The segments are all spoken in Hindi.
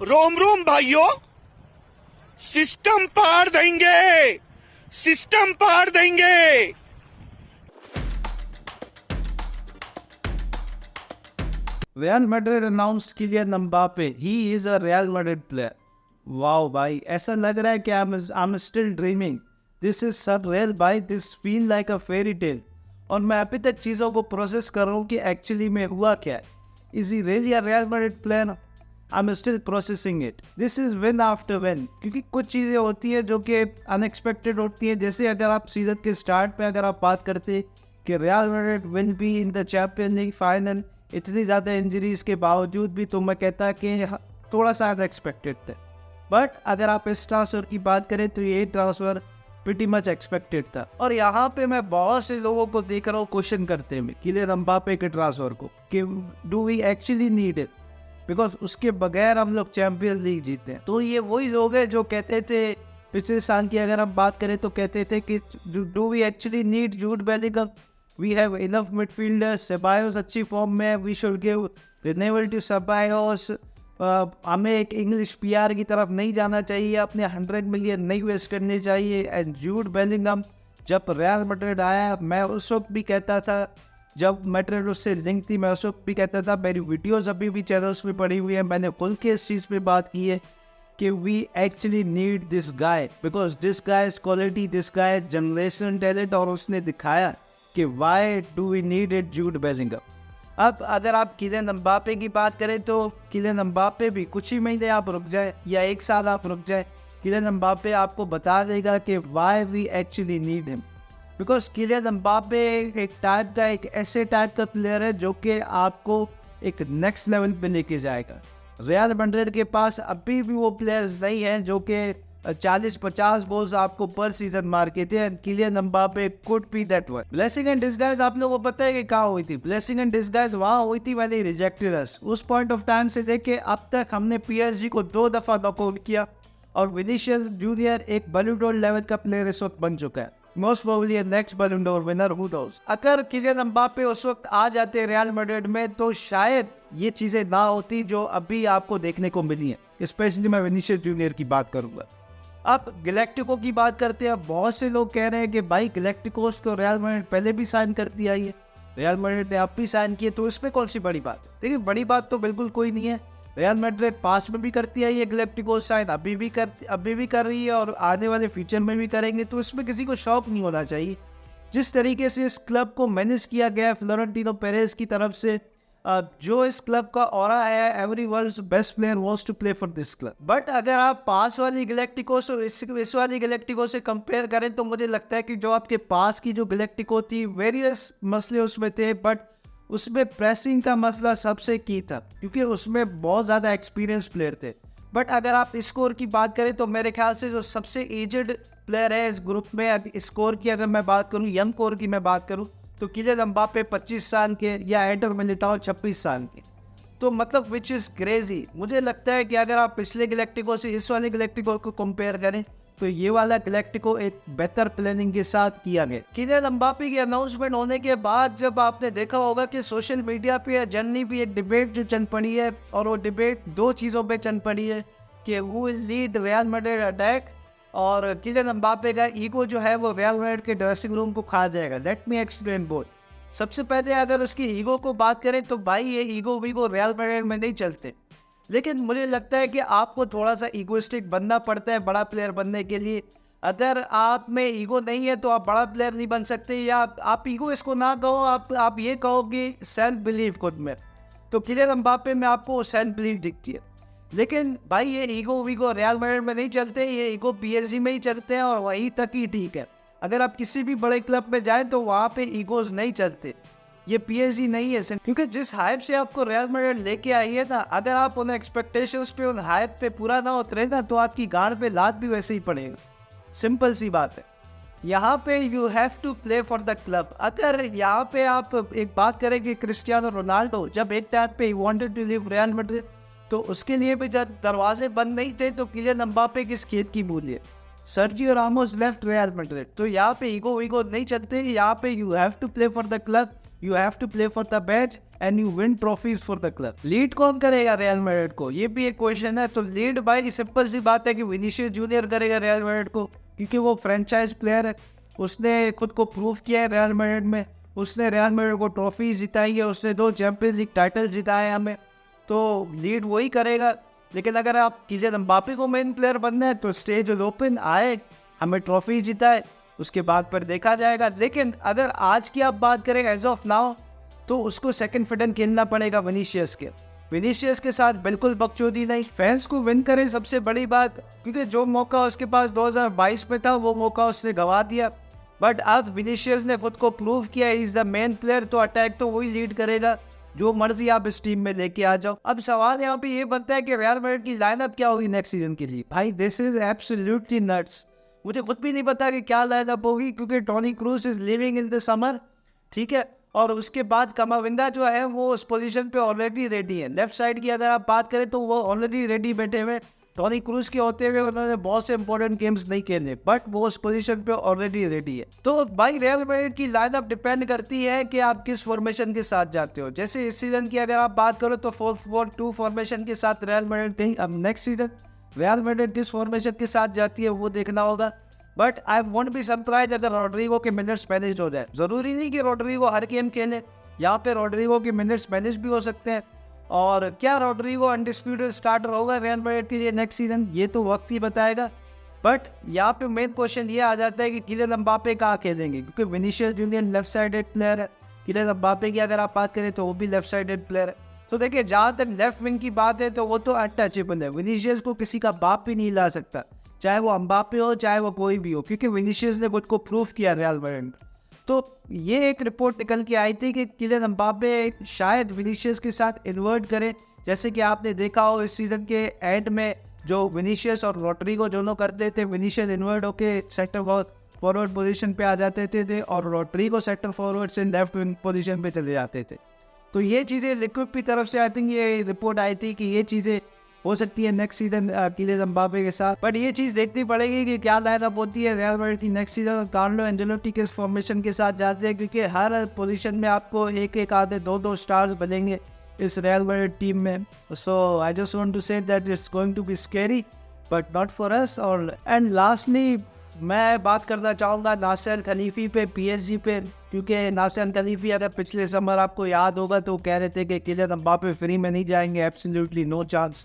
रोम रोम भाइयों, सिस्टम पार देंगे, सिस्टम पार देंगे। Real Madrid announced Kylian Mbappe. He is a Real Madrid player. Wow भाई, ऐसा लग रहा है कि I'm still dreaming. This is surreal भाई. This feel like a fairy tale. और मैं अभी तक चीज़ों को प्रोसेस कर रहा हूँ कि एक्चुअली में हुआ क्या है. Is he really a Real Madrid player? I'm still processing it. This is win after win. क्योंकि कुछ चीज़ें होती हैं जो कि अनएक्सपेक्टेड होती हैं. जैसे अगर आप सीजन के स्टार्ट पे अगर आप बात करते कि Real Madrid will be in the Champions League final, इतनी ज़्यादा इंजरीज के बावजूद भी तो मैं कहता कि थोड़ा सा अनएक्सपेक्टेड थे. बट अगर आप इस ट्रांसफ़र की बात करें तो ये ट्रांसफ़र प्रीटी मच एक्सपेक्टेड था. और यहाँ पे मैं बहुत से लोगों को देख रहा हूँ क्वेश्चन करते हुए किलियन एम्बापे के ट्रांसफ़र को कि do we actually need it, because उसके बगैर हम लोग चैम्पियंस लीग जीते हैं. तो ये वही लोग हैं जो कहते थे पिछले साल की अगर हम बात करें तो कहते थे कि do we actually need Jude Bellingham, we have enough midfielders, Ceballos अच्छी फॉर्म में, we should give renewal to Ceballos. हमें एक इंग्लिश पीआर की तरफ नहीं जाना चाहिए, अपने 100 मिलियन नहीं वेस्ट करने चाहिए. एंड जूड बेलिंगम जब रियल मैड्रिड आया, मैं उस वक्त भी कहता था, जब मैड्रिड उससे लिंक थी, मैं उस वक्त भी कहता था, मेरी वीडियोस अभी भी चैनल्स पे पड़ी हुई है, मैंने खुल के इस चीज़ पे बात की है कि we actually need this guy, because this guy is quality, this guy is generational talent. और उसने दिखाया कि why do we need it Jude Bellingham. अब अगर आप किलियन एम्बापे की बात करें तो किलियन एम्बापे भी कुछ ही महीने आप रुक जाए या एक साल आप रुक जाए, किलियन एम्बापे आपको बता देगा कि why we actually need him. Because Kylian Mbappe एक टाइप का, एक ऐसे टाइप का प्लेयर है जो कि आपको एक नेक्स्ट लेवल पे लेके जाएगा. रियल मैड्रिड के पास अभी भी वो प्लेयर्स नहीं हैं जो कि 40-50 गोल्स आपको पर सीजन मार के थे. And Kylian Mbappe could be that one. Blessing and disguise आप लोगों को पता है कि कहाँ हुई थी? ब्लेसिंग एंड डिसगाइज वहाँ हुई थी व्हेन ही रिजेक्टेड अस. उस पॉइंट ऑफ टाइम से लेके अब तक हमने पीएसजी को 2 दफ़ा नॉकआउट किया और विनीशियस जूनियर एक बॉलून डोर लेवल का प्लेयर इस वक्त बन चुका है. Most probably next balloon door winner, हू नोस. अगर किलियन एम्बापे उस वक्त आ जाते रियल मैड्रिड में तो शायद ये चीज़ें ना होती जो अभी आपको देखने को मिली हैं. स्पेशली मैं विनीशियस जूनियर की बात करूँगा. अब गैलेक्टिको की बात करते हैं. बहुत से लोग कह रहे हैं कि भाई गैलेक्टिकोस तो रियल मैड्रिड पहले भी साइन कर दिया है, रियल मैड्रिड ने अब भी साइन किए, तो इसमें कौन सी बड़ी बात है? देखिए, बड़ी बात तो बिल्कुल कोई नहीं है. रियल मैड्रिड पास में भी करती है ये गैलेक्टिकोस साइन, अभी भी कर रही है और आने वाले फ्यूचर में भी करेंगे. तो इसमें किसी को शौक नहीं होना चाहिए. जिस तरीके से इस क्लब को मैनेज किया गया फ्लोरेंटिनो पेरेज की तरफ से, जो इस क्लब का ऑरा है, every world's best player wants to play for this club. But अगर आप पास वाली गैलेक्टिकोस और इस वाली गैलेक्टिको से कंपेयर करें तो मुझे लगता है कि जो आपके पास की जो गैलेक्टिको थी, वेरियस मसले उसमें थे, बट उसमें प्रेसिंग का मसला सबसे की था क्योंकि उसमें बहुत ज़्यादा एक्सपीरियंस प्लेयर थे. बट अगर आप स्कोर की बात करें तो मेरे ख्याल से जो सबसे एजड प्लेयर है इस ग्रुप में, स्कोर की अगर मैं बात करूँ, यंग कोर की मैं बात करूँ, तो किलियन एम्बापे 25 साल के या एडर मिलिटाओ 26 साल के. तो मतलब विच इज़ क्रेजी. मुझे लगता है कि अगर आप पिछले गैलेक्टिको से इस वाले गैलेक्टिको को कंपेयर करें तो ये वाला गैलेक्टिको एक बेहतर प्लानिंग के साथ किया गया. किलियन एम्बापे की अनाउंसमेंट होने के बाद जब आपने देखा होगा कि सोशल मीडिया पे जनरली भी एक डिबेट जो चल पड़ी है, और वो डिबेट 2 चीज़ों पे चल पड़ी है कि who will lead real Madrid attack, और किलियन एम्बापे का ईगो जो है वो रियल मैड्रिड के ड्रेसिंग रूम को खा जाएगा. Let me explain both. सबसे पहले अगर उसकी ईगो को बात करें तो भाई ये ईगो वीगो रियल मैड्रिड में नहीं चलते. लेकिन मुझे लगता है कि आपको थोड़ा सा ईगोइस्टिक बनना पड़ता है बड़ा प्लेयर बनने के लिए. अगर आप में ईगो नहीं है तो आप बड़ा प्लेयर नहीं बन सकते. या आप ईगो इसको ना कहो, आप ये कहो कि सेल्फ बिलीव खुद में. तो किलियन एम्बापे में आपको सेल्फ बिलीव दिखती है. लेकिन भाई ये ईगो वीगो रियल मैड्रिड में नहीं चलते, ये ईगो पीएसजी में ही चलते हैं और वहीं तक ही ठीक है. अगर आप किसी भी बड़े क्लब में जाएं तो वहाँ पे ईगोज नहीं चलते. ये पीएसजी नहीं है क्योंकि जिस हाइप से आपको रियल मैड्रिड लेके आई है ना, अगर आप उन एक्सपेक्टेशंस पे, उन हाइप पे पूरा ना उतरे ना तो आपकी गांड पे लात भी वैसे ही पड़ेगा. सिंपल सी बात है. यहाँ पे you have to play for the club. अगर यहाँ पे आप एक बात करें कि क्रिस्टियानो रोनाल्डो जब एक टाइम पे wanted to leave Real Madrid, तो उसके लिए भी जब दरवाजे बंद नहीं थे तो किलियन एम्बापे किस खेत की मूल्य. Sergio Ramos left Real Madrid. तो यहाँ पे ईगो वीगो नहीं चलते. यहाँ पे you have to play for the club. You have to play for the badge and you win trophies for the club. Lead कौन करेगा रियल मैड्रिड को, ये भी एक क्वेश्चन है। तो लीड भाई सिंपल सी बात है कि विनीशियस जूनियर करेगा रियल मैड्रिड को, क्योंकि वो फ्रेंचाइज प्लेयर है, उसने खुद को प्रूव किया है रियल मैड्रिड में, उसने रियल मैड्रिड को ट्रॉफीज जिताई है, उसने 2 चैंपियंस लीग टाइटल जिताए हमें, तो लीड वही करेगा। लेकिन अगर आप किलियन एम्बापे को मेन प्लेयर बनना है तो स्टेज ओपन आए, हमें ट्रॉफी जिताए, उसके बाद पर देखा जाएगा। लेकिन अगर आज की आप बात करें एज ऑफ नाउ, तो उसको सेकंड फिडन खेलना पड़ेगा विनीशियस के साथ बिल्कुल बकचोदी नहीं। फैंस को विन करे सबसे बड़ी बात, क्योंकि जो मौका उसके पास 2022 में था वो मौका उसने गंवा दिया। बट अब विनीशियस ने खुद को प्रूव किया इज द मेन प्लेयर, तो अटैक तो वही लीड करेगा, जो मर्जी आप इस टीम में लेके आ जाओ। अब सवाल यहाँ पे ये बनता है कि रियल मैड्रिड की लाइनअप क्या होगी नेक्स्ट सीजन के लिए। भाई दिस इज एब्सोल्युटली नट्स, मुझे खुद भी नहीं पता कि क्या लाइनअप होगी, क्योंकि Toni Kroos is living in the summer, ठीक है, और उसके बाद कमाविंगा जो है वो उस पोजीशन पे ऑलरेडी रेडी है। लेफ्ट साइड की अगर आप बात करें तो वो ऑलरेडी रेडी बैठे हुए। टोनी क्रूज के होते हुए उन्होंने बहुत से इंपॉर्टेंट गेम्स नहीं खेले, बट वो उस पोजीशन पे ऑलरेडी रेडी है। तो भाई रियल मैड्रिड की लाइनअप डिपेंड करती है कि आप किस फॉर्मेशन के साथ जाते हो। जैसे इस सीजन की अगर आप बात करो तो 4-4-2 फॉर्मेशन के साथ रियल मैड्रिड थी। अब नेक्स्ट सीजन रियल मैड्रिड किस फॉर्मेशन के साथ जाती है वो देखना होगा। But I won't be surprise अगर रॉड्रिगो के मिनट्स मैनेज हो जाए। जरूरी नहीं कि रॉड्रिगो हर गेम खेले, यहाँ पे रॉड्रिगो के मिनट्स मैनेज भी हो सकते हैं। और क्या रॉड्रिगो अनडिस्प्यूटेड स्टार्टर होगा रियल मैड्रिड के लिए नेक्स्ट सीजन, ये तो वक्त ही बताएगा। बट यहाँ पे मेन क्वेश्चन ये आ जाता है कि किलियन एम्बापे कहाँ खेलेंगे, क्योंकि Vinicius junior left sided player है। किलियन एम्बापे की अगर आप बात करें तो वो भी लेफ्ट साइडेड प्लेयर है। तो देखिए जहाँ तक लेफ्ट विंग की बात है तो वो तो अनटचेबल है, विनीशियस को किसी का बाप भी नहीं ला सकता, चाहे वो एम्बापे हो चाहे वो कोई भी हो, क्योंकि विनीशियस ने खुद को प्रूव किया रियल मैड्रिड में। तो ये एक रिपोर्ट निकल के आई थी कि किलियन एम्बापे शायद विनीशियस के साथ इन्वर्ट करें, जैसे कि आपने देखा हो इस सीज़न के एंड में जो विनीशियस और रॉड्रिगो दोनों करते थे, विनीशियस इन्वर्ट होके सेक्टर फॉरवर्ड पोजीशन पे आ जाते थे और रॉड्रिगो सेक्टर फॉरवर्ड से लेफ्ट विंग पोजीशन पे चले जाते थे। तो ये चीज़ें लिक्विड की तरफ से आई थिंक ये रिपोर्ट आई थी कि ये चीज़ें हो सकती है नेक्स्ट सीजन किलियन एम्बापे के साथ। बट ये चीज़ देखनी पड़ेगी कि क्या लाइनअप होती है रियल मैड्रिड की नेक्स्ट सीजन। कार्लो एंजेलोटी किस फॉर्मेशन के साथ जाते हैं, क्योंकि हर पोजीशन में आपको एक आधे 2 स्टार्स बनेंगे इस रियल मैड्रिड टीम में। So I just want to say that it's going to be scary but not for us. और एंड लास्टली मैं बात करना चाहूँगा नासिर खलीफी पे, PSG पे, क्योंकि नासिर खलीफी अगर पिछले समर आपको याद होगा तो कह रहे थे कि किलियन एम्बापे फ्री में नहीं जाएंगे, एब्सोल्युटली नो चांस।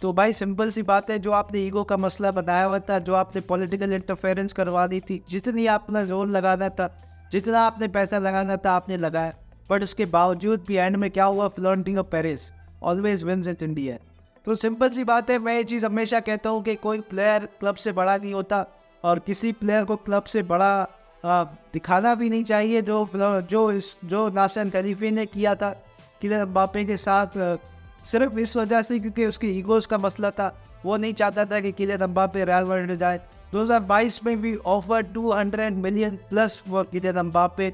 तो भाई सिंपल सी बात है, जो आपने ईगो का मसला बताया हुआ था, जो आपने पॉलिटिकल इंटरफेरेंस करवा दी थी, जितनी अपना जोर लगाना था, जितना आपने पैसा लगाना था आपने लगाया, बट उसके बावजूद भी एंड में क्या हुआ, Florentino Perez always wins at India. तो सिंपल सी बात है, मैं ये चीज़ हमेशा कहता हूँ कि कोई प्लेयर क्लब से बड़ा नहीं होता और किसी प्लेयर को क्लब से बड़ा दिखाना भी नहीं चाहिए। जो नासिर खलीफी ने किया था किलियन एम्बापे के साथ, सिर्फ इस वजह से क्योंकि उसकी ईगोस का मसला था, वो नहीं चाहता था कि किलियन एम्बापे रियल मैड्रिड जाए। 2022 में भी offer 200 million plus for Kylian Mbappe,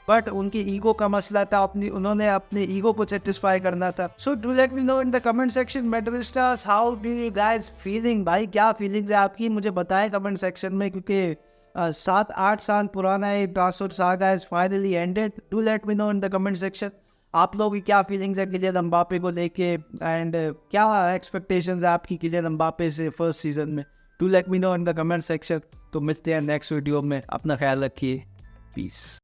but उनकी ईगो का मसला था, उन्होंने अपने ईगो को सेटिस्फाई करना था। So do let me know in the comment section Madridistas, how do you guys feeling. भाई क्या फीलिंग्स है आपकी, मुझे बताएं कमेंट सेक्शन में, क्योंकि 7-8 साल पुराना एक transfer saga is finally ended. Do let me know in the comment section आप लोगों की क्या फीलिंग्स है किलियन एम्बापे को लेके, एंड क्या एक्सपेक्टेशंस है आपकी किलियन एम्बापे से फर्स्ट सीजन में। Do let me know in the comment section. तो मिलते हैं नेक्स्ट वीडियो में, अपना ख्याल रखिए, पीस।